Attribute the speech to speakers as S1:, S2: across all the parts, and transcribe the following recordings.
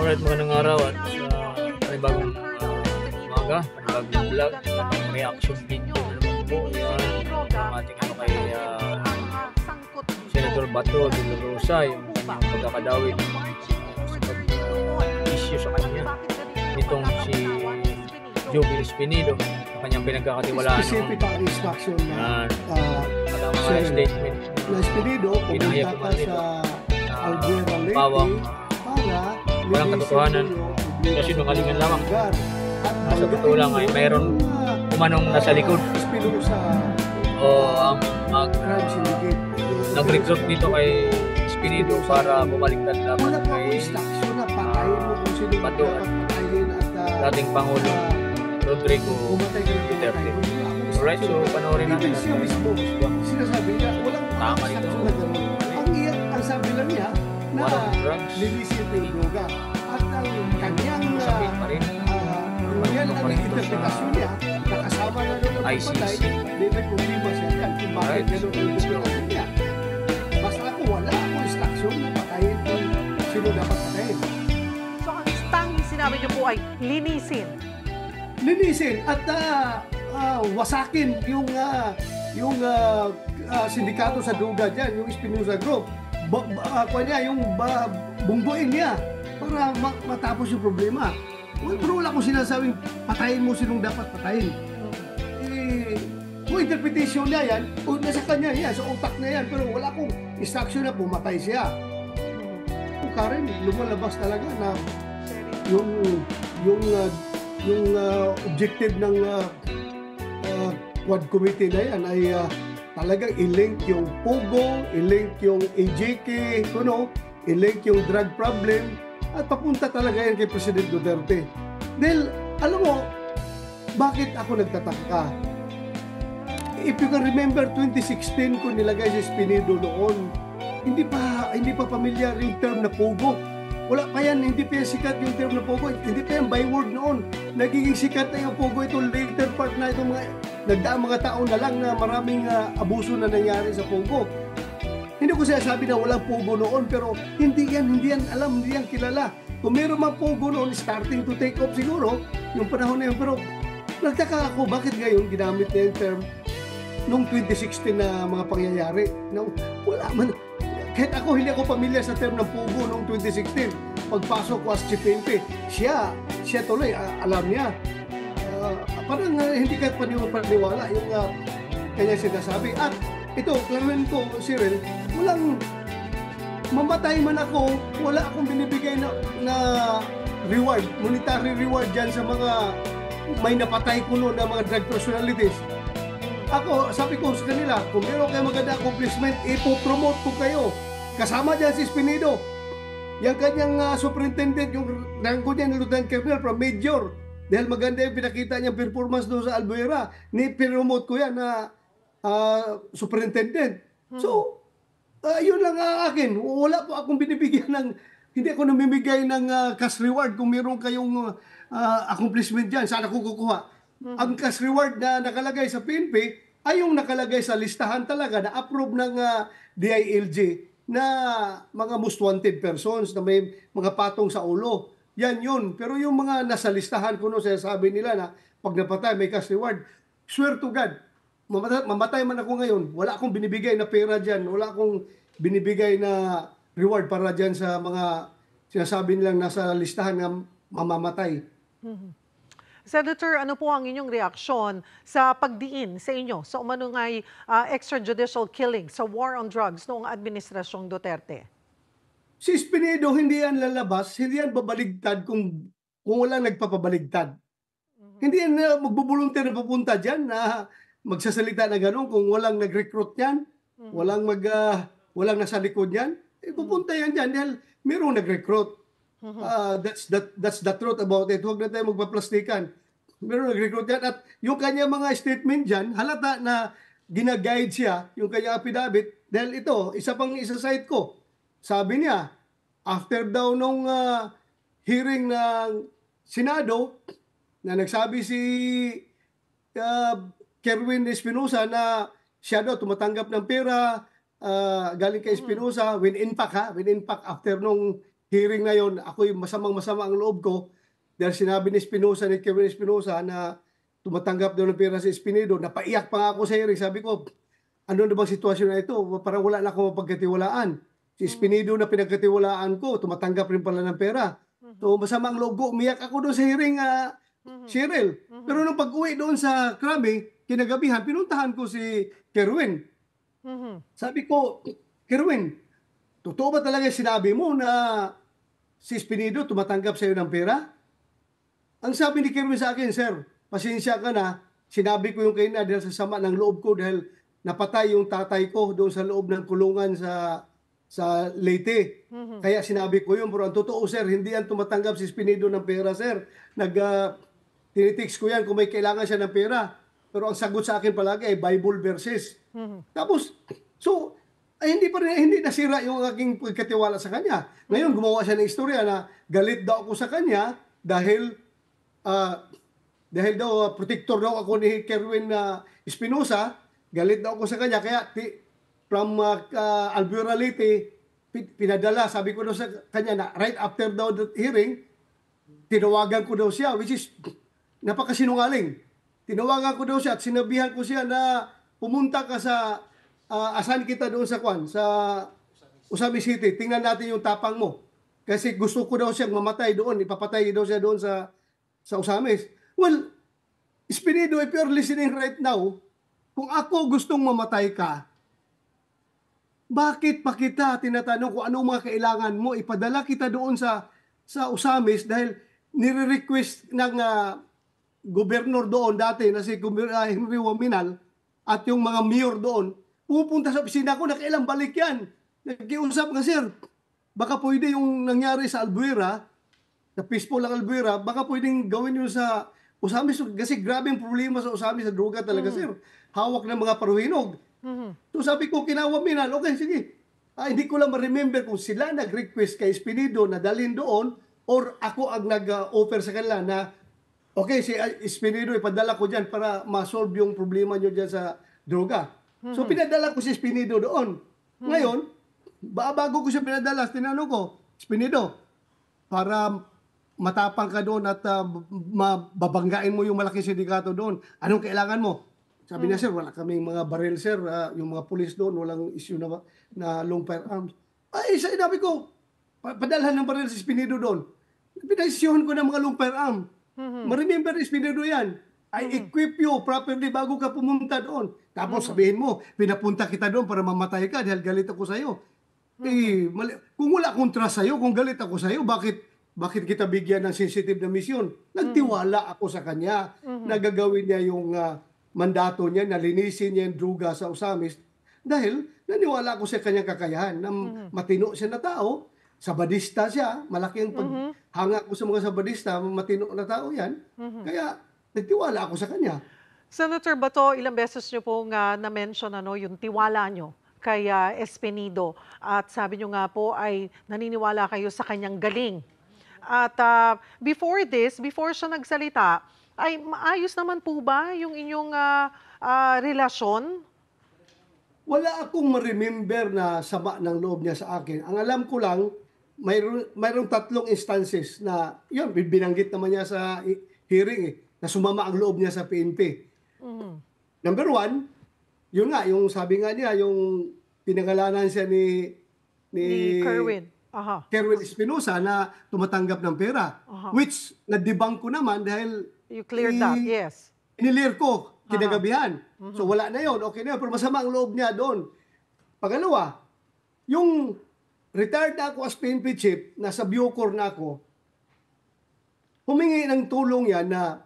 S1: Alright, magandang araw at panibagong umaga, panibagong vlog, reaction video na naman po. Yan, ang ating kay Senator Bato de la Rosa, yung kanyang pagkakadawit sa issue sa kanya. Itong si Joby Espinido, ang kanyang pinagkakatiwalaan.
S2: Specific instruction na
S1: mga statement
S2: na Espinido pumunta ka sa Albuera Leyte para
S1: walang katotohanan kasi nungalingan lamang. Sa totoo lang ay mayroon umanong nasa likod o ang nag-recruit dito kay Espinido para bumaliktad lamang kay Bato at dating Pangulo Rodrigo Duterte. Alright, so panoorin natin.
S2: Sinasabi niya, walang
S1: tama ito.
S2: Ang sabi lang niya na lilisin yung droga. At ang kanyang yan ang interpretasyon niya, nakasama na doon ang patay, may problema siya yan. Kung bakit gano'n ang interpretasyon niya. Basta ako, wala ako instruction na patayin kung sino dapat patayin.
S3: So ang tanging sinabi niyo po ay linisin.
S2: Linisin at wasakin yung sindikato sa duga dyan, yung Espinosa Group. Yung bungguin niya para matapos yung problema. Pero wala akong sinasabing patayin mo sinong dapat patayin. Kung interpretation niya yan, o nasa kanya yan, sa utak na yan, pero wala akong instruction na pumatay siya. Karen, lumalabas talaga na yung objective ng Quad Committee na yan ay talagang i-link yung Pogo, i-link yung AJK, i-link yung drug problem, at papunta talaga yan kay President Duterte. Dahil, alam mo, bakit ako nagtataka? If you can remember, 2016 ko nilagay si Espinido noon, hindi pa pamilyar yung term na Pogo. Wala pa yan, hindi pa yan sikat yung term na Pogo, hindi pa yan byword noon. Nagiging sikat na yung Pogo, itong later part na itong nagdaang mga taon na lang na maraming abuso na nangyari sa Pogo. Hindi ko sinasabi na walang Pogo noon, pero hindi yan alam, hindi yan kilala. Kung meron man Pogo noon, starting to take off siguro, yung panahon na yun. Pero nagtaka ako, bakit ngayon ginamit na yung term noong 2016 na mga pangyayari? Wala man. Kahit ako, hindi ako pamilyar sa term ng Pogo noong 2016. Pagpasok ko as Chief PNP, siya tuloy, alam niya. Parang hindi ka paniwala yung kanya sinasabi. At ito, klaruhin ko, Cyril, walang mamatay man ako, wala akong binibigay na reward, monetary reward dyan sa mga may napatay ko noon na mga drug personalities. Ako, sabi ko sa kanila, kung meron kayo maganda accomplishment, ipopromote ko kayo. Kasama dyan si Espinido. Yung kanyang superintendent, yung rango niya ni Lieutenant Colonel from Major. Dahil maganda yung pinakita niyang performance doon sa Albuera, ni-promote ko yan na superintendent. So, yun lang akin. Wala po akong binibigyan ng, hindi ako namimigay ng cash reward kung meron kayong accomplishment dyan. Saan ako kukuha? Ang cash reward na nakalagay sa PNP ay yung nakalagay sa listahan talaga na approve ng DILG na mga most wanted persons na may mga patong sa ulo. Yan yun. Pero yung mga nasa listahan ko sabi nila na pag napatay may cash reward, swear to God, mamatay man ako ngayon, wala akong binibigay na pera dyan, wala akong binibigay na reward para dyan sa mga sinasabi nilang nasa listahan na mamamatay.
S3: Senator, ano po ang inyong reaksyon sa pagdiin sa inyo sa umanungay extrajudicial killing sa war on drugs noong administrasyong Duterte?
S2: Si Espinido, hindi yan lalabas, hindi yan babaligtad kung walang nagpapabaligtad. Hindi yan magbubuluntir na papunta dyan na magsasalita na gano'n kung walang nag-recruit yan, walang nasa likod yan. Pupunta yan dyan dahil mayroong nag-recruit. That's the truth about it. Huwag na tayo magpaplastikan. Mayroong nag-recruit yan. At yung kanya mga statement dyan, halata na ginaguide siya, yung kanya affidavit, dahil ito, isa site ko. Sabi niya, after daw nung hearing ng Senado, na nagsabi si Kerwin Espinosa na siya daw tumatanggap ng pera galing kay Espinosa, when in fact after nung hearing na yon, ako'y masamang-masama ang loob ko dahil sinabi ni Kevin Espinosa na tumatanggap daw ng pera si Espinedo. Napaiyak pa nga ako sa hearing. Sabi ko, ano na bang sitwasyon na ito? Parang wala na akong mapagkatiwalaan. Si Espinedo na pinagkatiwalaan ko, tumatanggap rin pala ng pera. So masama ang loob ko. Umiyak ako doon sa hearing, Cheryl. Pero nung pag-uwi doon sa Krabi, kinagabihan, pinuntahan ko si Kerwin. Sabi ko, Kerwin, totoo ba talaga sinabi mo na si Espinedo tumatanggap sa iyo ng pera? Ang sabi ni Kerwin sa akin, sir, pasensya ka na, sinabi ko yung kayo na dahil sa sama ng loob ko dahil napatay yung tatay ko doon sa loob ng kulungan sa Leyte. Kaya sinabi ko yun, pero ang totoo, sir, hindi yan tumatanggap si Espinedo ng pera, sir. Tinitext ko yan kung may kailangan siya ng pera. Pero ang sagot sa akin palagi ay Bible verses. Tapos, hindi nasira yung aking pagkatiwala sa kanya. Ngayon, gumawa siya ng istorya na galit daw ako sa kanya dahil daw protector daw ako ni Kerwin Espinosa, galit daw ako sa kanya. Kaya from Albuera Leyte, pinadala, sabi ko daw sa kanya na right after daw the hearing, tinawagan ko daw siya, which is napakasinungaling. Tinawagan ko daw siya at sinabihan ko siya na pumunta ka sa asan kita doon sa Usami City. Tingnan natin yung tapang mo. Kasi gusto ko daw siyang mamatay doon. Ipapatay daw siya doon sa Usamis. Well, Espinedo, if you're listening right now, kung ako gustong mamatay ka, bakit pa kita tinatanong kung anong mga kailangan mo? Ipadala kita doon sa Usamis dahil nire-request ng gobernador doon dati na si Henry Waminal at yung mga mayor doon, pupunta sa opisina ko, nakailang balik yan. Nag-iusap nga, sir, baka pwede yung nangyari sa Albuera, sa peaceful lang Albuera, baka pwedeng gawin yun sa Usamis. Kasi grabe yung problema sa Usamis, sa droga talaga, sir. Hawak ng mga paruhinog. So sabi ko, Waminal, okay, sige. Hindi ko lang ma-remember kung sila nag-request kay Espinedo na dalhin doon or ako ang nag-offer sa kanila na okay, si Espinedo, ipadala ko dyan para ma-solve yung problema nyo dyan sa droga. So, pinadala ko si Espinedo doon. Ngayon, bago ko siya pinadala, tinanong ko, Espinedo, para matapang ka doon at mababanggain mo yung malaking sindikato doon, anong kailangan mo? Sabi niya, sir, wala kaming mga baril, sir. Yung mga police doon, walang issue na long firearms. Ay, sabi ko, padalhan ng baril si Espinedo doon. Pinaisyohan ko ng mga long firearms. Ma-remember Espinedo yan. I equip you properly bago ka pumunta doon. Tapos sabihin mo, pinapunta kita doon para mamatay ka dahil galit ako sa'yo. Kung wala akong trust sa'yo, kung galit ako sa'yo, bakit kita bigyan ng sensitive na misyon? Nagtiwala ako sa kanya. Nagagawin niya yung mandato niya, nalinisin niya yung druga sa Usamis. Dahil naniwala ako sa kanyang kakayahan na matino siya na tao. Sabadista siya, malaking paghanga ko sa mga sabadista, matino na tao yan. Kaya nagtiwala ako sa kanya.
S3: Senator Bato, ilang beses niyo po nga na-mention yung tiwala niyo kay Espinedo. At sabi niyo nga po ay naniniwala kayo sa kanyang galing. At before siya nagsalita, ay maayos naman po ba yung inyong relasyon?
S2: Wala akong ma-remember na sama ng loob niya sa akin. Ang alam ko lang, mayroong 3 instances na, yun, binanggit naman niya sa hearing na sumama ang loob niya sa PNP. Number 1, yun nga, yung sabi nga niya, yung pinangalanan siya ni
S3: Kerwin.
S2: Kerwin Espinosa na tumatanggap ng pera. Which, na-debunk ko naman dahil
S3: You cleared that, yes.
S2: Inilir ko, kinagabihan. So wala na yun, okay na yun. Pero masama ang loob niya doon. Pangalawa, yung retired na ako as PNP chief, nasa Bucor na ako, humingi ng tulong yan na,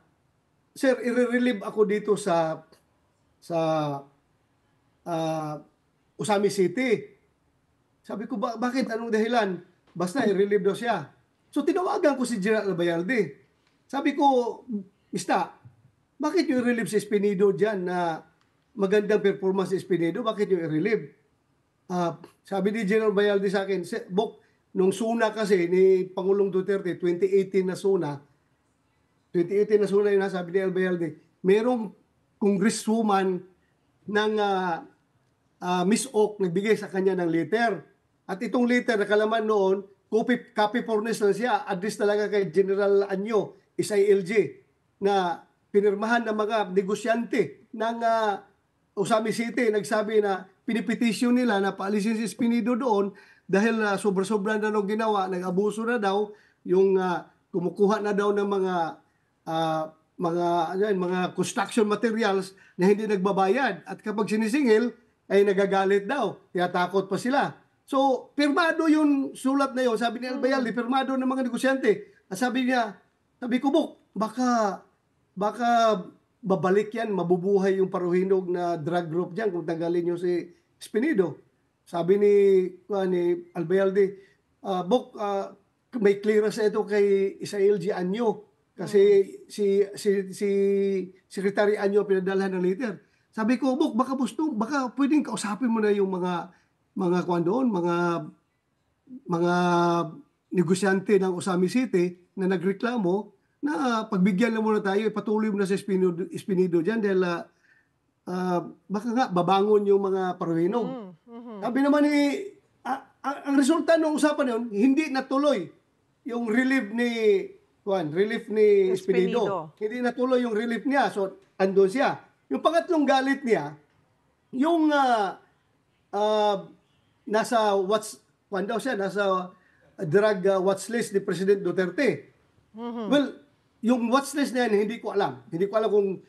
S2: sir, i-relieve ako dito sa Usami City. Sabi ko, bakit? Anong dahilan? Basta i-relieve daw siya. So tinawagan ko si General Albayalde. Sabi ko, Mista, bakit yung i-relieve si Espinedo dyan na magandang performance si Espinedo? Bakit yung i-relieve? Sabi ni General Bayalde sa akin, Bok, nung SUNA kasi ni Pangulong Duterte, 2018 na SUNA yun, sabi ni Albayalde, merong congresswoman ng Miss Oak nagbigay sa kanya ng letter. At itong letter na kalaman noon, copy furnace lang siya. Address talaga kay General Anyo, SILJ, na pinirmahan ng mga negosyante ng Usami City. Nagsabi na pinipetisyon nila na paalisin si Espinido doon dahil sobra-sobra na daw ginawa, nag-abuso na daw, yung kumukuha na daw ng mga construction materials na hindi nagbabayad. At kapag sinisingil, ay nagagalit daw. Kaya takot pa sila. So, pirmado yung sulat na yun. Sabi ni Albayalde, pirmado ng mga negosyante. At sabi niya, sabi ko, Bok, baka babalik yan, mabubuhay yung paruhinog na drug group dyan kung tanggalin nyo si Espinido. Sabi ni Albayalde, Bok, may clearance na ito kay SILG Anyo. Kasi si Secretary Anyo pinadalhan ng letter. Sabi ko, Bok, baka pwedeng kausapin mo na yung mga kwan doon, mga negosyante ng Usami City na nagreklamo na pagbigyan na muna tayo, ipatuloy mo na sa Espinido dyan dahil baka nga babangon yung mga paruhinog. Sabi naman ang resulta ng usapan yun, hindi natuloy yung relief ni Espinido. Hindi natuloy yung relief niya. So, andun siya. Yung pangatlong galit niya, yung nasa drug watch list ni President Duterte. Well, yung watch list na yan, hindi ko alam. Hindi ko alam kung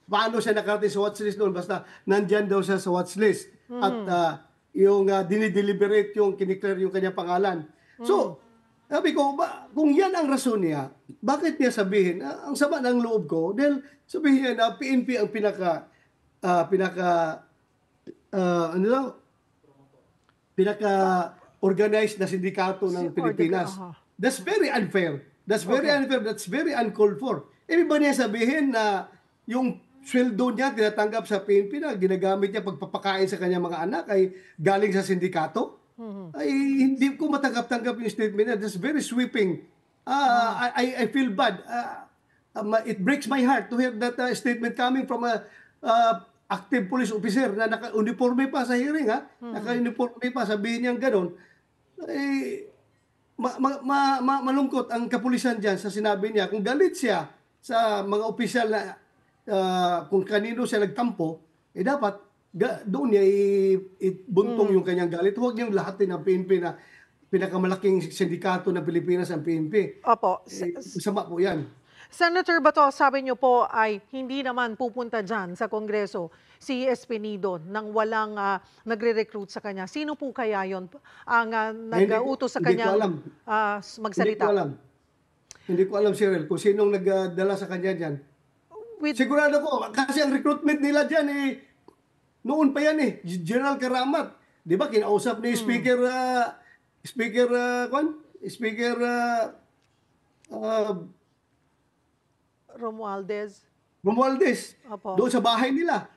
S2: paano siya nakarating sa watch list noon. Basta nandyan daw siya sa watch list. At yung dinideliberate yung kiniklear yung kanyang pangalan. So, sabi ko, kung yan ang rason niya, bakit niya sabihin? Ang sama ng loob ko, dahil sabihin niya na PNP ang pinaka-organized na sindikato ng Pilipinas. That's very unfair. That's very unfair. That's very uncalled for. Iba niya sabihin na yung sweldo niya tinatanggap sa PNP na ginagamit niya pagpapakain sa kanyang mga anak ay galing sa sindikato? Ay hindi ko matanggap-tanggap yung statement niya. That's very sweeping. I feel bad. It breaks my heart to hear that statement coming from a active police officer na naka-uniforme pa sa hearing, naka-uniforme pa, sabihin niyang gano'n. Malungkot ang kapulisan dyan sa sinabi niya. Kung galit siya sa mga opisyal na kung kanino siya nagtampo, dapat doon niya ibuntong yung kanyang galit. Huwag niyang lahatin ng PNP na pinakamalaking sindikato ng Pilipinas ang PNP.
S3: Opo.
S2: Masama po yan.
S3: Senator Bato, sabi niyo po ay hindi naman pupunta dyan sa Kongreso si Espinido nang walang nagre-recruit sa kanya. Sino po kaya yon ang nag-utos sa kanya magsalita?
S2: Hindi ko alam, Cheryl, kung sinong nagdala sa kanya dyan. Sigurado ko, kasi ang recruitment nila dyan noon pa yan General Karamat. Di ba, kinausap ni
S3: Romualdez.
S2: Romualdez.
S3: Opo.
S2: Doon sa bahay nila.